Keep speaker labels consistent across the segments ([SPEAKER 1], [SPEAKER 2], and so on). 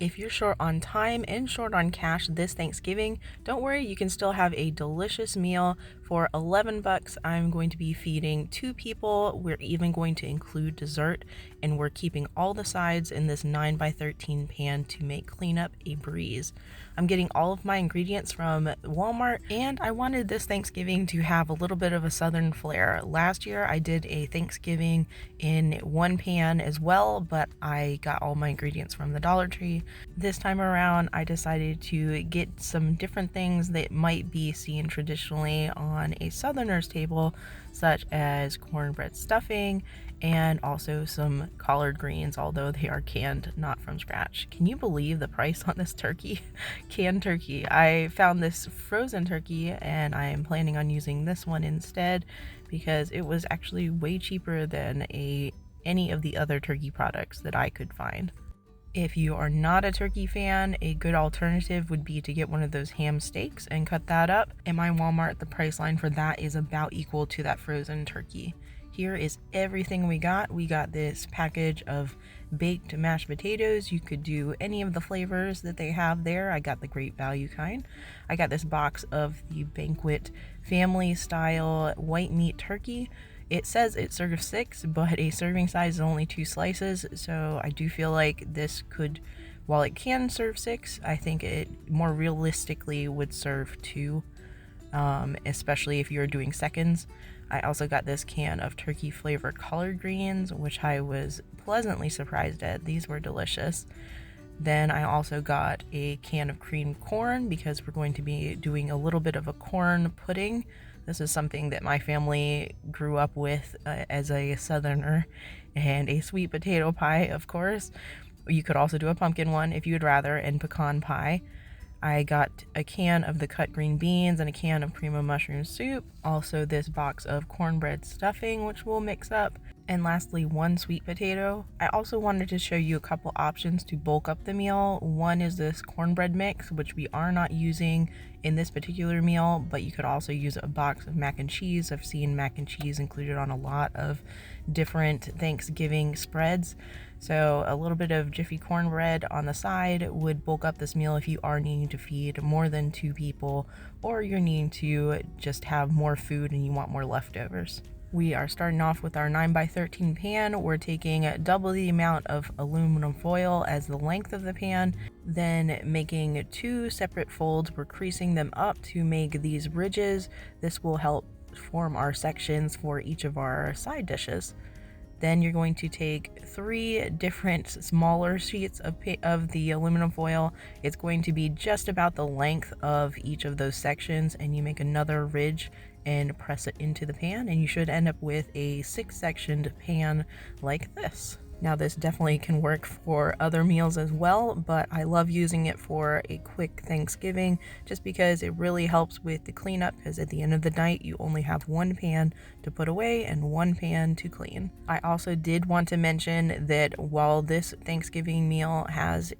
[SPEAKER 1] If you're short on time and short on cash this Thanksgiving, don't worry, you can still have a delicious meal for $11. I'm going to be feeding 2 people. We're even going to include dessert, and we're keeping all the sides in this 9x13 pan to make cleanup a breeze. I'm getting all of my ingredients from Walmart, and I wanted this Thanksgiving to have a little bit of a southern flair. Last year I did a Thanksgiving in one pan as well, but I got all my ingredients from the Dollar Tree. This time around, I decided to get some different things that might be seen traditionally on a southerner's table, such as cornbread stuffing and also some collard greens, although they are canned, not from scratch. Can you believe the price on this turkey? Canned turkey. I found this frozen turkey and I am planning on using this one instead because it was actually way cheaper than any of the other turkey products that I could find. If you are not a turkey fan, a good alternative would be to get one of those ham steaks and cut that up. In my Walmart, the price line for that is about equal to that frozen turkey. Here is everything we got. We got this package of baked mashed potatoes. You could do any of the flavors that they have there. I got the Great Value kind. I got this box of the Banquet family style white meat turkey. It says it serves 6, but a serving size is only 2 slices, so I do feel like this could, while it can serve 6, I think it more realistically would serve 2, especially if you're doing seconds. I also got this can of turkey flavored collard greens, which I was pleasantly surprised at. These were delicious. Then I also got a can of creamed corn because we're going to be doing a little bit of a corn pudding. This is something that my family grew up with as a southerner, and a sweet potato pie, of course. You could also do a pumpkin one if you would rather, and pecan pie. I got a can of the cut green beans and a can of cream of mushroom soup. Also this box of cornbread stuffing, which we'll mix up. And lastly, 1 sweet potato. I also wanted to show you a couple options to bulk up the meal. One is this cornbread mix, which we are not using in this particular meal, but you could also use a box of mac and cheese. I've seen mac and cheese included on a lot of different Thanksgiving spreads. So a little bit of Jiffy cornbread on the side would bulk up this meal if you are needing to feed more than 2 people, or you're needing to just have more food and you want more leftovers. We are starting off with our 9x13 pan. We're taking double the amount of aluminum foil as the length of the pan, then making 2 separate folds. We're creasing them up to make these ridges. This will help form our sections for each of our side dishes. Then you're going to take 3 different smaller sheets of the aluminum foil. It's going to be just about the length of each of those sections, and you make another ridge and press it into the pan, and you should end up with a 6-sectioned pan like this. Now this definitely can work for other meals as well, but I love using it for a quick Thanksgiving just because it really helps with the cleanup, because at the end of the night you only have 1 pan to put away and 1 pan to clean. I also did want to mention that while this Thanksgiving meal has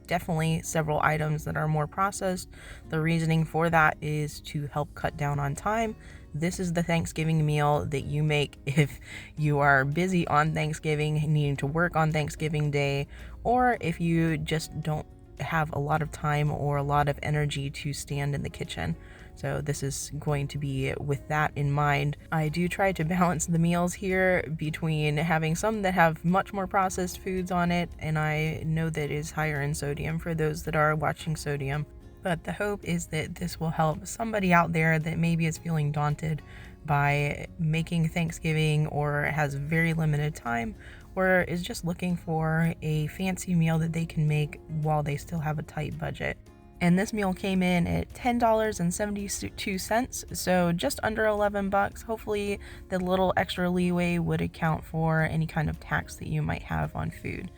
[SPEAKER 1] definitely several items that are more processed, the reasoning for that is to help cut down on time. This is the Thanksgiving meal that you make if you are busy on Thanksgiving, needing to work on Thanksgiving Day, or if you just don't have a lot of time or a lot of energy to stand in the kitchen. So this is going to be with that in mind. I do try to balance the meals here between having some that have much more processed foods on it, and I know that is higher in sodium for those that are watching sodium. But the hope is that this will help somebody out there that maybe is feeling daunted by making Thanksgiving or has very limited time, or is just looking for a fancy meal that they can make while they still have a tight budget. And this meal came in at $10.72, so just under $11. Hopefully the little extra leeway would account for any kind of tax that you might have on food.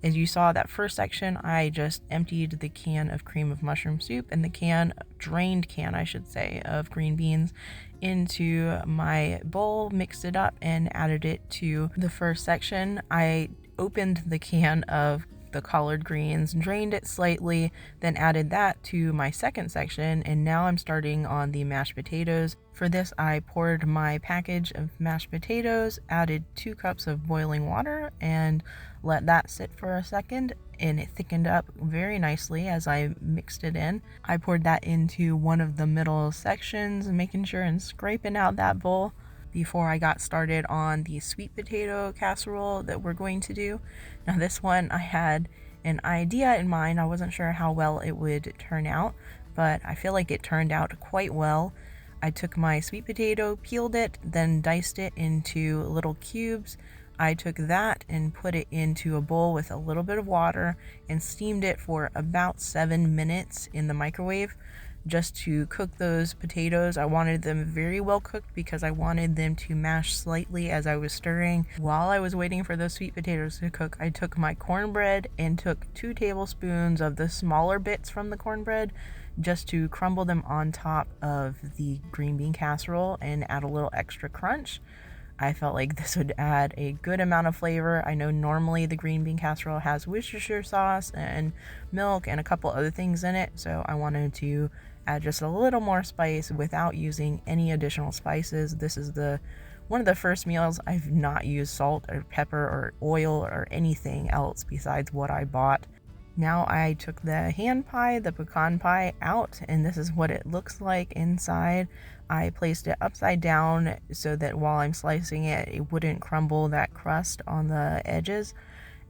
[SPEAKER 1] As you saw, that first section, I just emptied the can of cream of mushroom soup and the drained can, I should say, of green beans into my bowl, mixed it up, and added it to the first section. I opened the can of the collard greens, drained it slightly, then added that to my second section, and now I'm starting on the mashed potatoes. For this, I poured my package of mashed potatoes, added 2 cups of boiling water, and let that sit for a second, and it thickened up very nicely as I mixed it in. I poured that into one of the middle sections, making sure and scraping out that bowl before I got started on the sweet potato casserole that we're going to do. Now this one, I had an idea in mind. I wasn't sure how well it would turn out, but I feel like it turned out quite well. I took my sweet potato, peeled it, then diced it into little cubes. I took that and put it into a bowl with a little bit of water and steamed it for about 7 minutes in the microwave just to cook those potatoes. I wanted them very well cooked because I wanted them to mash slightly as I was stirring. While I was waiting for those sweet potatoes to cook, I took my cornbread and took 2 tablespoons of the smaller bits from the cornbread just to crumble them on top of the green bean casserole and add a little extra crunch. I felt like this would add a good amount of flavor. I know normally the green bean casserole has Worcestershire sauce and milk and a couple other things in it, so I wanted to add just a little more spice without using any additional spices. This is one of the first meals I've not used salt or pepper or oil or anything else besides what I bought. Now I took the hand pie, the pecan pie, out, and this is what it looks like inside. I placed it upside down so that while I'm slicing it, it wouldn't crumble that crust on the edges,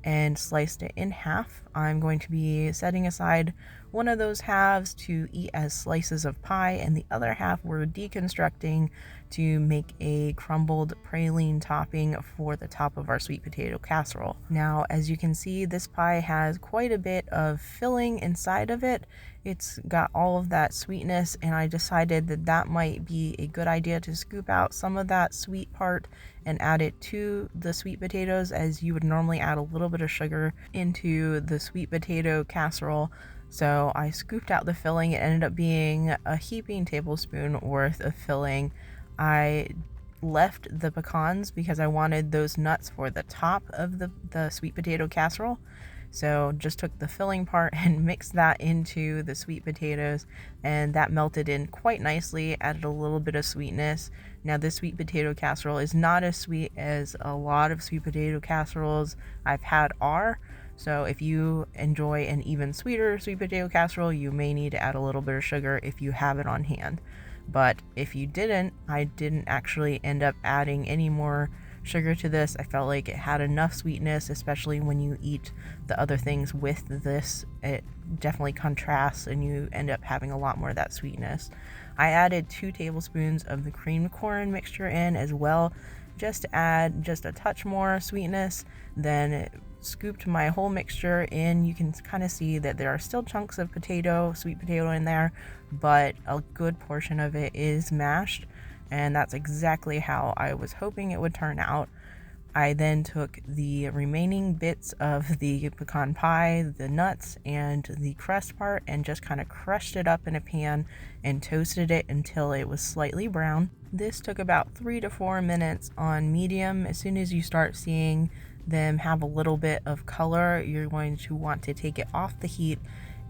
[SPEAKER 1] and sliced it in half. I'm going to be setting aside one of those halves to eat as slices of pie, and the other half we're deconstructing to make a crumbled praline topping for the top of our sweet potato casserole. Now, as you can see, this pie has quite a bit of filling inside of it. It's got all of that sweetness, and I decided that that might be a good idea to scoop out some of that sweet part and add it to the sweet potatoes, as you would normally add a little bit of sugar into the sweet potato casserole. So I scooped out the filling. It ended up being a heaping tablespoon worth of filling. I left the pecans because I wanted those nuts for the top of the sweet potato casserole. So just took the filling part and mixed that into the sweet potatoes, and that melted in quite nicely, added a little bit of sweetness. Now this sweet potato casserole is not as sweet as a lot of sweet potato casseroles I've had are. So if you enjoy an even sweeter sweet potato casserole, you may need to add a little bit of sugar if you have it on hand. But if you didn't, I didn't actually end up adding any more sugar to this. I felt like it had enough sweetness, especially when you eat the other things with this. It definitely contrasts and you end up having a lot more of that sweetness. I added 2 tablespoons of the creamed corn mixture in as well, just to add just a touch more sweetness. Then scooped my whole mixture in. You can kind of see that there are still chunks of sweet potato in there, but a good portion of it is mashed, and that's exactly how I was hoping it would turn out. I then took the remaining bits of the pecan pie, the nuts, and the crust part, and just kind of crushed it up in a pan and toasted it until it was slightly brown. This took about 3 to 4 minutes on medium. As soon as you start seeing them have a little bit of color, you're going to want to take it off the heat,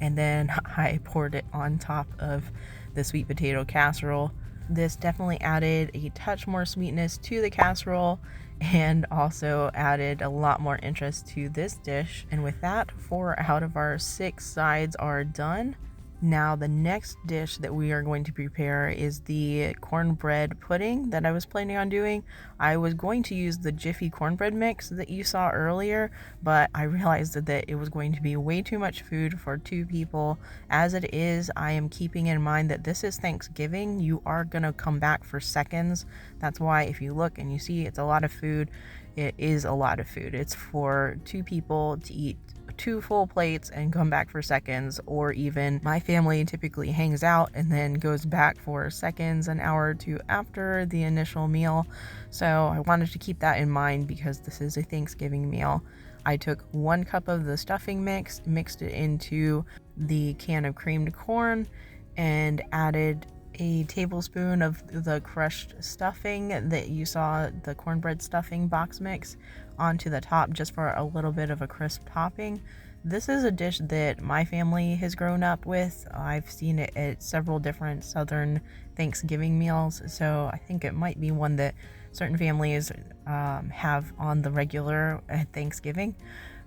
[SPEAKER 1] and then I poured it on top of the sweet potato casserole. This definitely added a touch more sweetness to the casserole and also added a lot more interest to this dish. And with that, 4 out of our 6 sides are done. Now the next dish that we are going to prepare is the cornbread pudding that I was planning on doing. I was going to use the Jiffy cornbread mix that you saw earlier, but I realized that it was going to be way too much food for 2 people. As it is, I am keeping in mind that this is Thanksgiving. You are going to come back for seconds. That's why if you look and you see it's a lot of food, it is a lot of food. It's for 2 people to eat 2 full plates and come back for seconds, or even my family typically hangs out and then goes back for seconds, an hour or 2 after the initial meal. So I wanted to keep that in mind because this is a Thanksgiving meal. I took 1 cup of the stuffing mix, mixed it into the can of creamed corn, and added a tablespoon of the crushed stuffing that you saw, the cornbread stuffing box mix, onto the top just for a little bit of a crisp topping. This is a dish that my family has grown up with. I've seen it at several different Southern Thanksgiving meals, so I think it might be one that certain families have on the regular at Thanksgiving.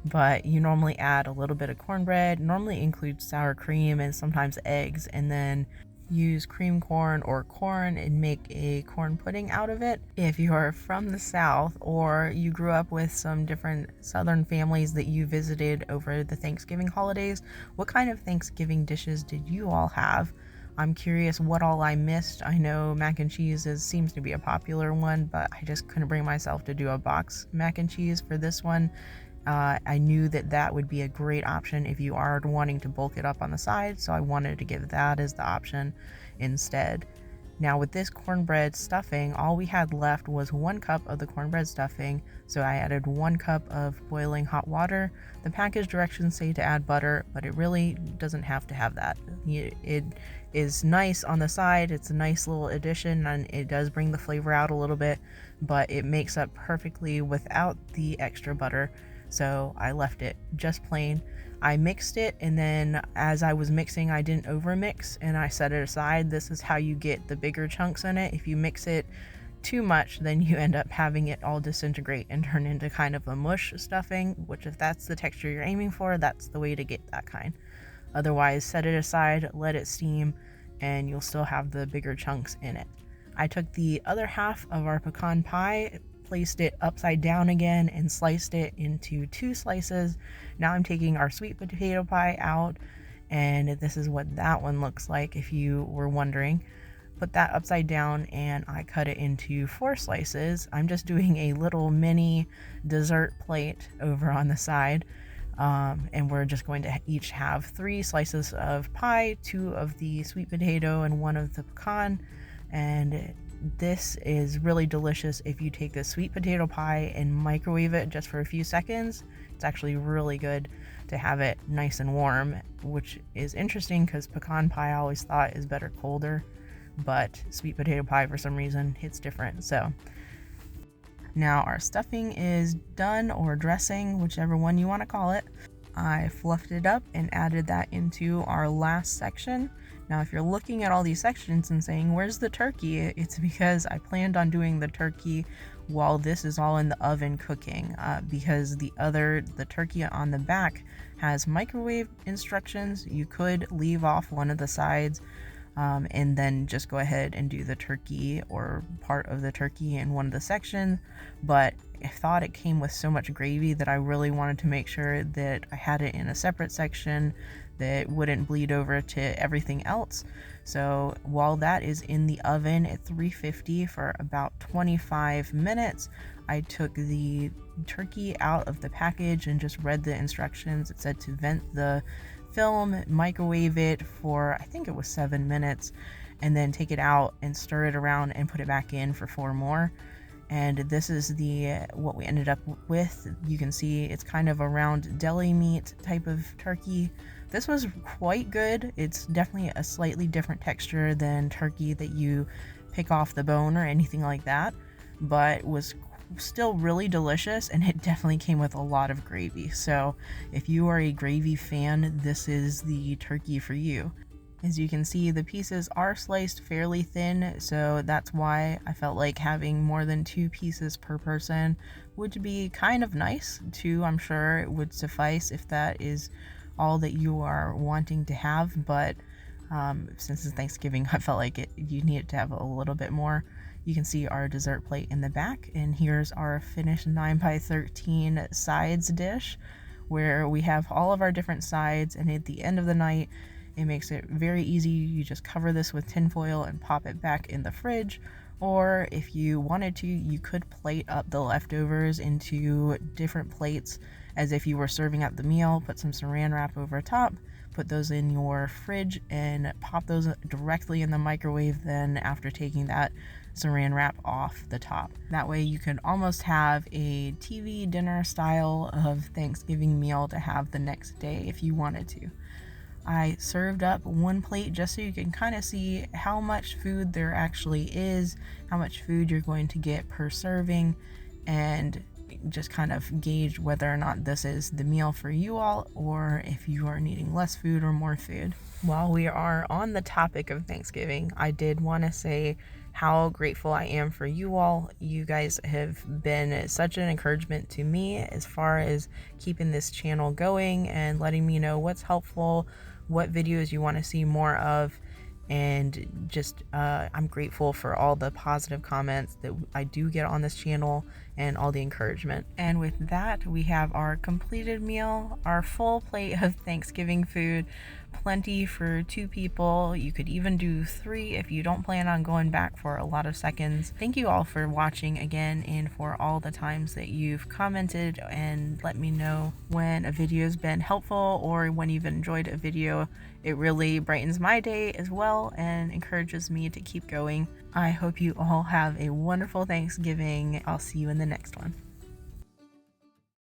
[SPEAKER 1] But you normally add a little bit of cornbread, normally includes sour cream and sometimes eggs, and then use cream corn or corn and make a corn pudding out of it. If you are from the South or you grew up with some different Southern families that you visited over the Thanksgiving holidays, what kind of Thanksgiving dishes did you all have? I'm curious what all I missed. I know mac and cheese seems to be a popular one, but I just couldn't bring myself to do a box mac and cheese for this one. I knew that would be a great option if you are wanting to bulk it up on the side, so I wanted to give that as the option instead. Now with this cornbread stuffing, all we had left was 1 cup of the cornbread stuffing, so I added 1 cup of boiling hot water. The package directions say to add butter, but it really doesn't have to have that. It is nice on the side, it's a nice little addition, and it does bring the flavor out a little bit, but it makes up perfectly without the extra butter. So I left it just plain. I mixed it, and then as I was mixing, I didn't over mix and I set it aside. This is how you get the bigger chunks in it. If you mix it too much, then you end up having it all disintegrate and turn into kind of a mush stuffing, which if that's the texture you're aiming for, that's the way to get that kind. Otherwise, set it aside, let it steam, and you'll still have the bigger chunks in it. I took the other half of our pecan pie, placed it upside down again, and sliced it into 2 slices. Now I'm taking our sweet potato pie out, and this is what that one looks like if you were wondering. Put that upside down and I cut it into 4 slices. I'm just doing a little mini dessert plate over on the side, and we're just going to each have 3 slices of pie, 2 of the sweet potato and 1 of the pecan. And this is really delicious if you take the sweet potato pie and microwave it just for a few seconds. It's actually really good to have it nice and warm, which is interesting because pecan pie I always thought is better colder, but sweet potato pie for some reason hits different. So now our stuffing is done, or dressing, whichever one you want to call it. I fluffed it up and added that into our last section. Now, if you're looking at all these sections and saying, where's the turkey? It's because I planned on doing the turkey while this is all in the oven cooking, because the turkey on the back has microwave instructions. You could leave off one of the sides, and then just go ahead and do the turkey or part of the turkey in one of the sections. But I thought it came with so much gravy that I really wanted to make sure that I had it in a separate section that wouldn't bleed over to everything else. So while that is in the oven at 350 for about 25 minutes, I took the turkey out of the package and just read the instructions. It said to vent the film, microwave it for, I think it was 7 minutes, and then take it out and stir it around and put it back in for 4 more. And this is what we ended up with. You can see it's kind of a round deli meat type of turkey. This was quite good. It's definitely a slightly different texture than turkey that you pick off the bone or anything like that, but was still really delicious, and it definitely came with a lot of gravy. So if you are a gravy fan, this is the turkey for you. As you can see, the pieces are sliced fairly thin, so that's why I felt like having more than 2 pieces per person would be kind of nice. 2, I'm sure it would suffice if that is all that you are wanting to have, but since it's Thanksgiving, I felt like you needed to have a little bit more. You can see our dessert plate in the back, and here's our finished 9x13 sides dish, where we have all of our different sides, and at the end of the night, it makes it very easy. You just cover this with tinfoil and pop it back in the fridge, or if you wanted to, you could plate up the leftovers into different plates as if you were serving up the meal. Put some saran wrap over top, put those in your fridge, and pop those directly in the microwave then after taking that saran wrap off the top. That way you could almost have a TV dinner style of Thanksgiving meal to have the next day if you wanted to. I served up 1 plate just so you can kind of see how much food there actually is, how much food you're going to get per serving, and just kind of gauge whether or not this is the meal for you all, or if you are needing less food or more food. While we are on the topic of Thanksgiving, I did want to say how grateful I am for you all. You guys have been such an encouragement to me as far as keeping this channel going and letting me know what's helpful, what videos you want to see more of. And just I'm grateful for all the positive comments that I do get on this channel and all the encouragement. And with that, we have our completed meal, our full plate of Thanksgiving food, plenty for 2 people. You could even do 3 if you don't plan on going back for a lot of seconds. Thank you all for watching again, and for all the times that you've commented and let me know when a video's been helpful or when you've enjoyed a video. It really brightens my day as well and encourages me to keep going. I hope you all have a wonderful Thanksgiving. I'll see you in the next one.